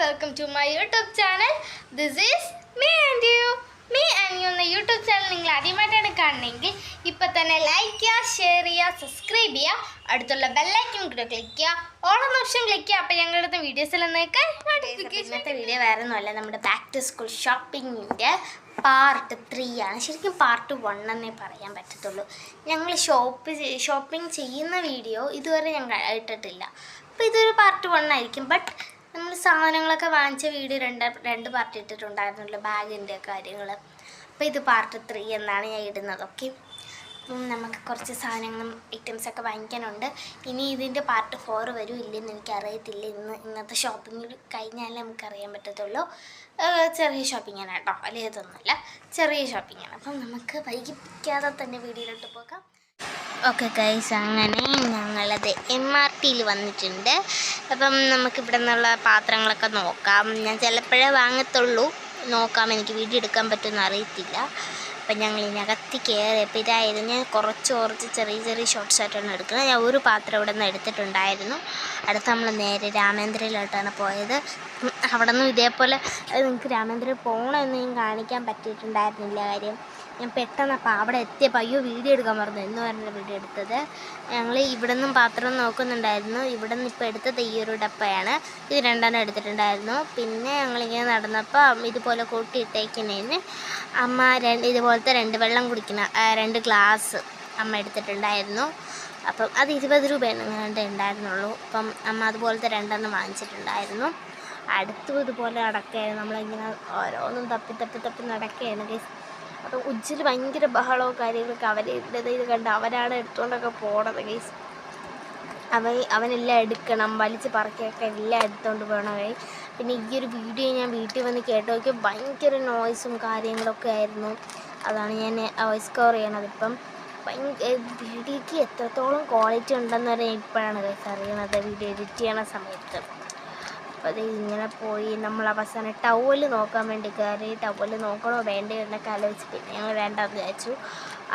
welcome to my YouTube channel. This is me and you. Me and you എന്ന YouTube channel നിങ്ങൾ ആദ്യമായിട്ടാണ് കാണണമെങ്കിൽ ഇപ്പം തന്നെ ലൈക്ക് ചെയ്യുക, ഷെയർ ചെയ്യുക, സബ്സ്ക്രൈബ് ചെയ്യുക, അടുത്തുള്ള ബെല്ലൈക്കൺ കൂടെ ക്ലിക്ക് ചെയ്യുക, ഓൾ എന്ന ഓപ്ഷൻ ക്ലിക്ക് ചെയ്യുക. അപ്പോൾ ഞങ്ങളുടെ അടുത്ത വീഡിയോസിൽ നിന്നൊക്കെ നോട്ടിഫിക്കേഷൻ. ഇന്നത്തെ വീഡിയോ വേറെ ഒന്നുമല്ല, നമ്മുടെ ബാക്ക് ടു സ്കൂൾ ഷോപ്പിങ്ങിൻ്റെ പാർട്ട് 3 ആണ്. ശരിക്കും പാർട്ട് 1 എന്നേ പറയാൻ പറ്റത്തുള്ളൂ. ഞങ്ങൾ ഷോപ്പിംഗ് ചെയ്യുന്ന വീഡിയോ ഇതുവരെ ഞങ്ങൾ ഇട്ടിട്ടില്ല. അപ്പോൾ ഇതൊരു പാർട്ട് 1 ആയിരിക്കും. ബട്ട് നമ്മൾ സാധനങ്ങളൊക്കെ വാങ്ങിച്ച വീഡിയോ രണ്ട് പാർട്ട് ഇട്ടിട്ടുണ്ടായിരുന്നല്ലോ, ബാഗിൻ്റെ കാര്യങ്ങൾ. അപ്പോൾ ഇത് പാർട്ട് 3 എന്നാണ് ഞാൻ ഇടുന്നത്. ഓക്കെ, അപ്പം നമുക്ക് കുറച്ച് സാധനങ്ങളും ഐറ്റംസൊക്കെ വാങ്ങിക്കാനുണ്ട്. ഇനി ഇതിൻ്റെ പാർട്ട് 4 വരും ഇല്ലെന്ന് എനിക്കറിയത്തില്ല. ഇന്നത്തെ ഷോപ്പിംഗ് കഴിഞ്ഞാലേ നമുക്കറിയാൻ പറ്റത്തുള്ളൂ. ചെറിയ ഷോപ്പിങ്ങാണ് കേട്ടോ, അല്ലെങ്കിൽ ഇതൊന്നുമല്ല, ചെറിയ ഷോപ്പിങ്ങാണ്. അപ്പം നമുക്ക് വൈകിപ്പിക്കാതെ തന്നെ വീഡിയോയിലോട്ട് പോകാം. ഓക്കെ ഗൈസ്, അങ്ങനെ ഞങ്ങളത് MRTയിൽ വന്നിട്ടുണ്ട്. അപ്പം നമുക്കിവിടെ നിന്നുള്ള പാത്രങ്ങളൊക്കെ നോക്കാം. ഞാൻ ചിലപ്പോഴേ വാങ്ങത്തുള്ളൂ, നോക്കാം, എനിക്ക് വീഡിയോ എടുക്കാൻ പറ്റുമെന്ന് അറിയത്തില്ല. അപ്പം ഞങ്ങൾ ഇതിനകത്ത് കയറിയപ്പോൾ ഇതായിരുന്നു. ഞാൻ കുറച്ച് ചെറിയ ഷോർട്ട്സ് ആയിട്ടാണ് എടുക്കുന്നത്. ഞാൻ ഒരു പാത്രം ഇവിടെ നിന്ന് എടുത്തിട്ടുണ്ടായിരുന്നു. അടുത്ത് നമ്മൾ നേരെ രാമേന്ദ്രയിലോട്ടാണ് പോയത്. അവിടെ നിന്നും ഇതേപോലെ നിങ്ങൾക്ക് രാമേന്ദ്രയിൽ പോകണമെന്ന് ഞാൻ കാണിക്കാൻ പറ്റിയിട്ടുണ്ടായിരുന്നില്ല. കാര്യം ഞാൻ പെട്ടെന്ന് അപ്പോൾ അവിടെ എത്തിയപ്പോൾ അയ്യോ വീഡിയോ എടുക്കാൻ പറഞ്ഞു എന്ന് പറഞ്ഞ വീഡിയോ എടുത്തത്. ഞങ്ങൾ ഇവിടെ നിന്നും പാത്രം നോക്കുന്നുണ്ടായിരുന്നു. ഇവിടെ നിന്ന് ഇപ്പോൾ എടുത്തത് ഈ ഒരു ഡപ്പയാണ്. ഇത് 2 എടുത്തിട്ടുണ്ടായിരുന്നു. പിന്നെ ഞങ്ങളിങ്ങനെ നടന്നപ്പോൾ ഇതുപോലെ കൂട്ടിയിട്ടേക്കുന്നതിന് അമ്മ ഇതുപോലത്തെ 2 വെള്ളം കുടിക്കുന്ന 2 ഗ്ലാസ് അമ്മ എടുത്തിട്ടുണ്ടായിരുന്നു. അപ്പം അത് 20 രൂപയാണ് ഉണ്ടായിരുന്നുള്ളൂ. അപ്പം അമ്മ അതുപോലത്തെ 2 വാങ്ങിച്ചിട്ടുണ്ടായിരുന്നു. അടുത്തും ഇതുപോലെ നടക്കുകയായിരുന്നു. നമ്മളിങ്ങനെ ഓരോന്നും തപ്പി നടക്കുകയാണ്. അപ്പോൾ ഉജ്ജിൽ ഭയങ്കര ബഹളവും കാര്യങ്ങളൊക്കെ ഇത് കണ്ട് അവരാണ് എടുത്തുകൊണ്ടൊക്കെ പോണത് ഗൈസ്. അവനെല്ലാം എടുക്കണം, വലിച്ച് പറക്കിയൊക്കെ എല്ലാം എടുത്തുകൊണ്ട് പോകണം ഗൈസ്. പിന്നെ ഈ ഒരു വീഡിയോ ഞാൻ വീട്ടിൽ വന്ന് കേട്ട് നോക്കി ഭയങ്കര നോയ്സും കാര്യങ്ങളൊക്കെ ആയിരുന്നു. അതാണ് ഞാൻ വോയിസ് കവർ ചെയ്യണത്. ഇപ്പം വീഡിയോയ്ക്ക് എത്രത്തോളം ക്വാളിറ്റി ഉണ്ടെന്ന് വരെ ഇപ്പോഴാണ് ഗൈസ് അറിയണത്, വീഡിയോ എഡിറ്റ് ചെയ്യണ സമയത്ത്. അപ്പോൾ അത് ഇങ്ങനെ പോയി നമ്മൾ അവസാനം ടവല് നോക്കാൻ വേണ്ടി കയറി. ടവല് നോക്കണോ വേണ്ടയോ എന്നൊക്കെ ആലോചിച്ച് പിന്നെ ഞങ്ങൾ വേണ്ടെന്ന് വിചാരിച്ചു.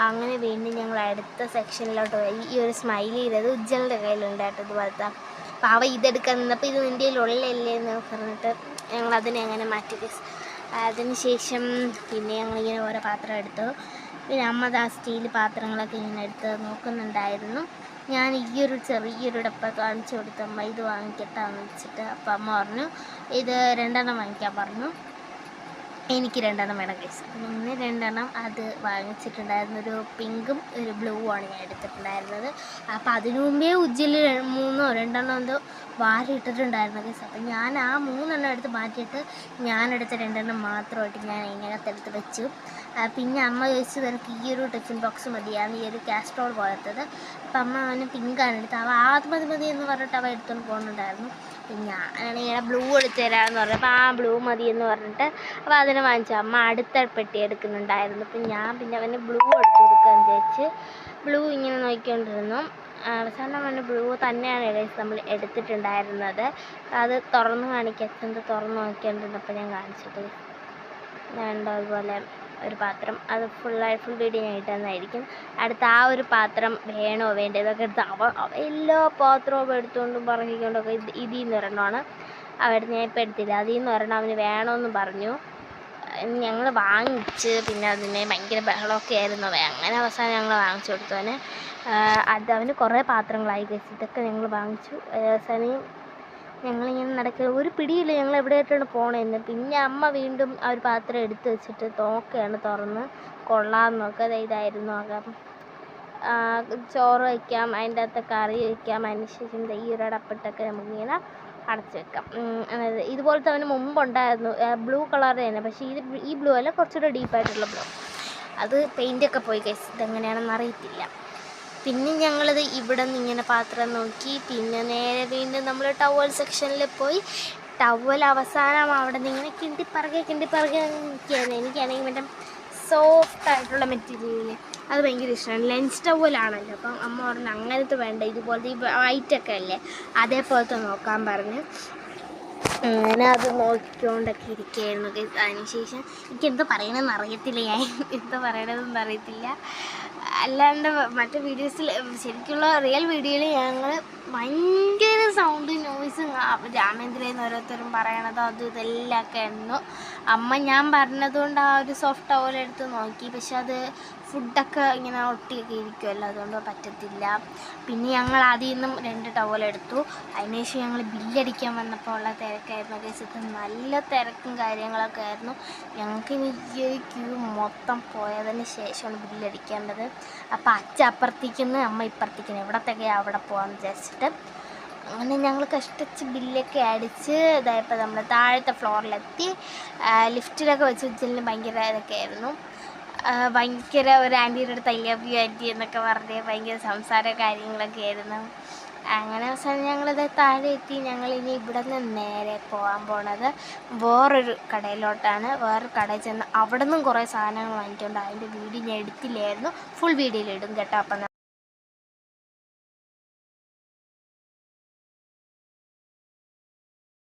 അങ്ങനെ വീണ്ടും ഞങ്ങൾ അടുത്ത സെക്ഷനിലോട്ട് പോയി. ഈ ഒരു സ്മൈലി ചെയ്തത് ഉജ്ജലിൻ്റെ കയ്യിലുണ്ടായിട്ട് ഇതുപോലത്തെ. അപ്പോൾ അവ ഇതെടുക്കാൻ നിന്നപ്പോൾ ഇത് നിൻ്റെ കയ്യിലുള്ളല്ലേ എന്ന് പറഞ്ഞിട്ട് ഞങ്ങൾ അതിനെ അങ്ങനെ മാറ്റി. അതിന് ശേഷം പിന്നെ ഞങ്ങളിങ്ങനെ ഓരോ പാത്രം എടുത്തു. പിന്നെ അമ്മ സ്റ്റീൽ പാത്രങ്ങളൊക്കെ ഇങ്ങനെ എടുത്ത് നോക്കുന്നുണ്ടായിരുന്നു. ഞാൻ ഈ ഒരു ചെറിയൊരു ഡപ്പ കാണിച്ചു കൊടുത്തു, അമ്മ ഇത് വാങ്ങിക്കട്ടാന്ന് വെച്ചിട്ട്. അപ്പം അമ്മ പറഞ്ഞു ഇത് 2 വാങ്ങിക്കാൻ പറഞ്ഞു. എനിക്ക് 2 വേണം കേസ്. അപ്പം ഇങ്ങനെ 2 അത് വാങ്ങിച്ചിട്ടുണ്ടായിരുന്നു. ഒരു പിങ്കും ഒരു ബ്ലൂ ആണ് ഞാൻ എടുത്തിട്ടുണ്ടായിരുന്നത്. അപ്പം അതിനു മുമ്പേ ഉജ്ജിൽ 2 എന്തോ വാരി ഇട്ടിട്ടുണ്ടായിരുന്നു കേസ്. അപ്പം ഞാൻ ആ 3 എടുത്ത് മാറ്റിയിട്ട് ഞാനെടുത്ത 2 മാത്രമായിട്ട് ഞാൻ ഇതിനകത്തെടുത്ത് വെച്ചു. പിന്നെ അമ്മ ചോദിച്ചു നിനക്ക് ഈ ഒരു ടിഫിൻ ബോക്സ് മതിയാണ്, ഈ ഒരു കാസ്ട്രോൾ പോലത്തത്. അപ്പം അമ്മ അവന് പിങ്കാണ് എടുത്ത്. അത് മതി എന്ന് പറഞ്ഞിട്ട് അവ എടുത്തുകൊണ്ട് പോകുന്നുണ്ടായിരുന്നു. പിന്നെ ഞാനാണെങ്കിൽ ബ്ലൂ എടുത്ത് തരാമെന്ന് പറഞ്ഞപ്പോൾ ആ ബ്ലൂ മതി എന്ന് പറഞ്ഞിട്ട് അപ്പോൾ അതിനെ വാങ്ങിച്ചു. അമ്മ അടുത്ത പെട്ടി എടുക്കുന്നുണ്ടായിരുന്നു. അപ്പം ഞാൻ പിന്നെ അവന് ബ്ലൂ എടുത്ത് കൊടുക്കാമെന്ന് വിചാരിച്ച് ബ്ലൂ ഇങ്ങനെ നോക്കിക്കൊണ്ടിരുന്നു. അവസാനം അവന് ബ്ലൂ തന്നെയാണ് ഏകദേശം നമ്മൾ എടുത്തിട്ടുണ്ടായിരുന്നത്. അത് തുറന്ന് കാണിക്കാത്തത് തുറന്ന് നോക്കിക്കൊണ്ടിരുന്നപ്പോൾ ഞാൻ കാണിച്ചിട്ട് വേണ്ട അതുപോലെ ഒരു പാത്രം. അത് ഫുൾ വീഡിയോ ഞാൻ ഇട്ടുന്നതായിരിക്കും. അടുത്ത ആ ഒരു പാത്രം വേണോ വേണ്ടതൊക്കെ എടുത്ത് എല്ലാ പാത്രവും എടുത്തുകൊണ്ടും പറഞ്ഞുകൊണ്ടൊക്കെ ഇതിൽ നിന്ന് ഒരെണ്ണമാണ് അവിടെ ഞാൻ ഇപ്പം എടുത്തില്ല. അതിൽ നിന്ന് ഒരെണ്ണം അവന് വേണമെന്ന് പറഞ്ഞു. ഞങ്ങൾ വാങ്ങിച്ച് പിന്നെ അതിന് ഭയങ്കര ബഹളമൊക്കെ ആയിരുന്നു. അങ്ങനെ അവസാനം ഞങ്ങൾ വാങ്ങിച്ചു കൊടുത്തു അവന്. അവന് കുറേ പാത്രങ്ങളായി കഴിച്ചു. ഇതൊക്കെ ഞങ്ങൾ വാങ്ങിച്ചു. അവസാനം ഞങ്ങളിങ്ങനെ നടക്കുക, ഒരു പിടിയില്ല ഞങ്ങൾ എവിടെയായിട്ടാണ് പോകണമെന്ന്. പിന്നെ അമ്മ വീണ്ടും ആ ഒരു പാത്രം എടുത്ത് വെച്ചിട്ട് നോക്കുകയാണ്, തുറന്ന് കൊള്ളാമെന്നൊക്കെ. ഇതായിരുന്നു ആകാം ചോറ് വയ്ക്കാം, അതിൻ്റെ അകത്ത് കറി വയ്ക്കാം. അതിന് ശേഷം ഈ ഒരു അടപ്പിട്ടൊക്കെ നമുക്കിങ്ങനെ അടച്ച് വെക്കാം. അതായത് ഇതുപോലത്തെ അവന് മുമ്പുണ്ടായിരുന്നു ബ്ലൂ കളർ തന്നെ. പക്ഷേ ഈ ബ്ലൂ അല്ല, കുറച്ചുകൂടെ ഡീപ്പായിട്ടുള്ള ബ്ലൂ. അത് പെയിൻ്റൊക്കെ പോയി കഴിച്ച് ഇതെങ്ങനെയാണെന്ന് അറിയത്തില്ല. പിന്നെ ഞങ്ങളിത് ഇവിടെ നിന്ന് ഇങ്ങനെ പാത്രം നോക്കി. പിന്നെ നേരെ വീണ്ടും നമ്മൾ ടവൽ സെക്ഷനിൽ പോയി. ടവൽ അവസാനം അവിടെ നിന്ന് ഇങ്ങനെ കിണ്ടിപ്പറകെ നിൽക്കുകയായിരുന്നു. എനിക്കാണെങ്കിൽ മറ്റേ സോഫ്റ്റായിട്ടുള്ള മെറ്റീരിയൽ അത് ഭയങ്കര ഇഷ്ടമാണ്. ലെൻസ് ടവലാണല്ലോ. അപ്പം അമ്മ പറഞ്ഞു അങ്ങനത്തെ വേണ്ട, ഇതുപോലത്തെ ഈ വൈറ്റൊക്കെ അല്ലേ അതേപോലത്തെ നോക്കാൻ പറഞ്ഞ് അങ്ങനെ അത് നോക്കിക്കൊണ്ടൊക്കെ ഇരിക്കുകയായിരുന്നു. അതിനുശേഷം എനിക്ക് എന്താ പറയണമെന്ന് അറിയത്തില്ല, ഞാൻ എന്താ പറയണതെന്ന് അറിയത്തില്ല. അല്ലാണ്ട് മറ്റു വീഡിയോസിൽ ശരിക്കുള്ള റിയൽ വീഡിയോയിൽ ഞങ്ങൾ ഭയങ്കര ഭയങ്കര സൗണ്ട് നോയ്സും രാമേന്ദ്രയെന്ന് ഓരോരുത്തരും പറയണത് അതും ഇതെല്ലാം ഒക്കെ ആയിരുന്നു. അമ്മ ഞാൻ പറഞ്ഞതുകൊണ്ട് ആ ഒരു സോഫ്റ്റ് ടവൽ എടുത്ത് നോക്കി, പക്ഷെ അത് ഫുഡൊക്കെ ഇങ്ങനെ ഒട്ടിയൊക്കെ ഇരിക്കുമല്ലോ, അതുകൊണ്ട് പറ്റത്തില്ല. പിന്നെ ഞങ്ങൾ അതിൽ നിന്നും 2 ടവലെടുത്തു. അതിനുശേഷം ഞങ്ങൾ ബില്ലടിക്കാൻ വന്നപ്പോൾ ഉള്ള തിരക്കായിരുന്നു കേസത്ത്, നല്ല തിരക്കും കാര്യങ്ങളൊക്കെ ആയിരുന്നു. ഞങ്ങൾക്ക് ഇനി ഈ ഒരു ക്യൂ മൊത്തം പോയതിന് ശേഷമാണ് ബില്ലടിക്കേണ്ടത്. അപ്പോൾ അച്ഛ അപ്പുറത്തേക്കുന്ന് അമ്മ ഇപ്പുറത്തേക്കുന്ന്, എവിടത്തേക്ക് അവിടെ പോകാമെന്ന് വിചാരിച്ചിട്ട് അങ്ങനെ ഞങ്ങൾ കഷ്ടിച്ച് ബില്ലൊക്കെ അടിച്ച് ഇതായപ്പോൾ നമ്മൾ താഴത്തെ ഫ്ലോറിലെത്തി. ലിഫ്റ്റിലൊക്കെ വെച്ചിട്ട് ഭയങ്കര ഇതൊക്കെ ആയിരുന്നു. ഭയങ്കര ഒരു ആൻറ്റീൻ്റെ അടുത്ത് ഐ ലവ് യു ആൻറ്റി എന്നൊക്കെ പറഞ്ഞ് ഭയങ്കര സംസാര കാര്യങ്ങളൊക്കെ ആയിരുന്നു. അങ്ങനെ അവസാനം ഞങ്ങളിത് താഴെ എത്തി. ഞങ്ങളിനി ഇവിടെ നിന്ന് നേരെ പോകാൻ പോണത് വേറൊരു കടയിലോട്ടാണ്. വേറൊരു കടയിൽ ചെന്ന് അവിടെ നിന്നും കുറേ സാധനങ്ങൾ വാങ്ങിക്കൊണ്ട് അതിൻ്റെ വീഡിയോ ഞാൻ എടുത്തില്ലായിരുന്നു. ഫുൾ വീഡിയോയിൽ ഇടും കേട്ടോ. അപ്പം